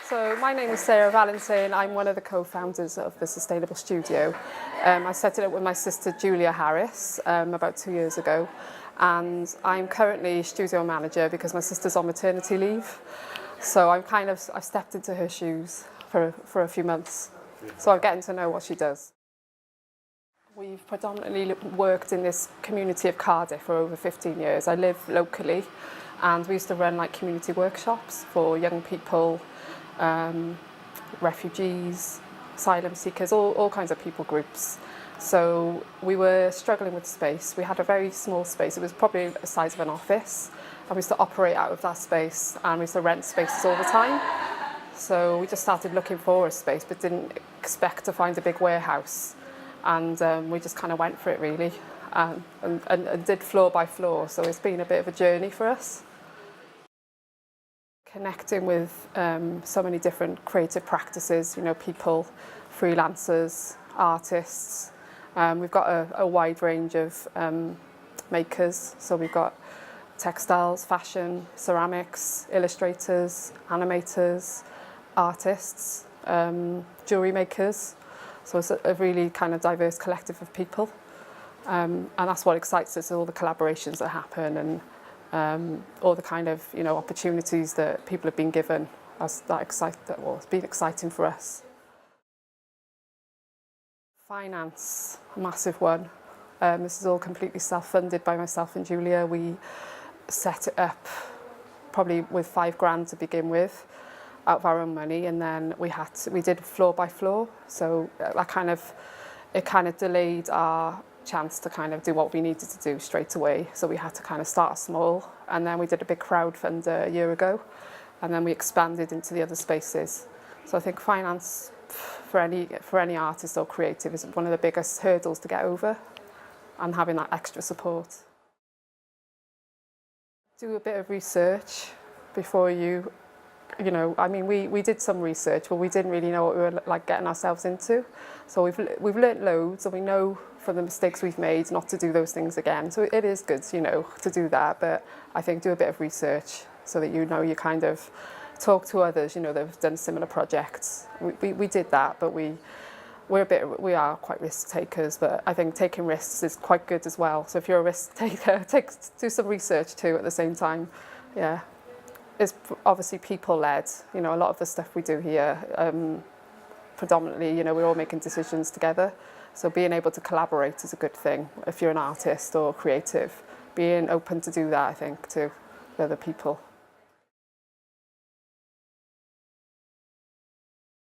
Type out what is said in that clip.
So my name is Sarah Valentin. I'm one of the co-founders of the Sustainable Studio. I set it up with my sister Julia Harris about 2 years ago, and I'm currently studio manager because my sister's on maternity leave. So I've stepped into her shoes for a few months. So I'm getting to know what she does. We've predominantly worked in this community of Cardiff for over 15 years. I live locally, and we used to run like community workshops for young people, refugees, asylum seekers, all kinds of people groups. So we were struggling with space. We had a very small space. It was probably the size of an office, and we used to operate out of that space, and we used to rent spaces all the time. So we just started looking for a space, but didn't expect to find a big warehouse. And we just kind of went for it really, and did floor by floor. So it's been a bit of a journey for us. Connecting with so many different creative practices, you know, people, freelancers, artists. We've got a wide range of makers. So we've got textiles, fashion, ceramics, illustrators, animators, artists, jewellery makers. So it's a really kind of diverse collective of people. And that's what excites us, all the collaborations that happen and all the kind of, you know, opportunities that people have been given. It's been exciting for us. Finance, a massive one. This is all completely self-funded by myself and Julia. We set it up probably with £5,000 to begin with, out of our own money, and then we did floor by floor. So it kind of delayed our chance to kind of do what we needed to do straight away. So we had to kind of start small, and then we did a big crowdfund a year ago, and then we expanded into the other spaces. So I think finance for any artist or creative is one of the biggest hurdles to get over, and having that extra support. Do a bit of research before you know, I mean, we did some research, but we didn't really know what we were like getting ourselves into. So we've learnt loads, and we know from the mistakes we've made not to do those things again. So it is good, you know, to do that, but I think do a bit of research so that you know you kind of talk to others, you know, that have done similar projects. We did that, but we are quite risk takers, but I think taking risks is quite good as well. So if you're a risk taker, do some research too at the same time. Yeah. It's obviously people-led. You know, a lot of the stuff we do here, predominantly, you know, we're all making decisions together. So being able to collaborate is a good thing if you're an artist or creative. Being open to do that, I think, to the other people.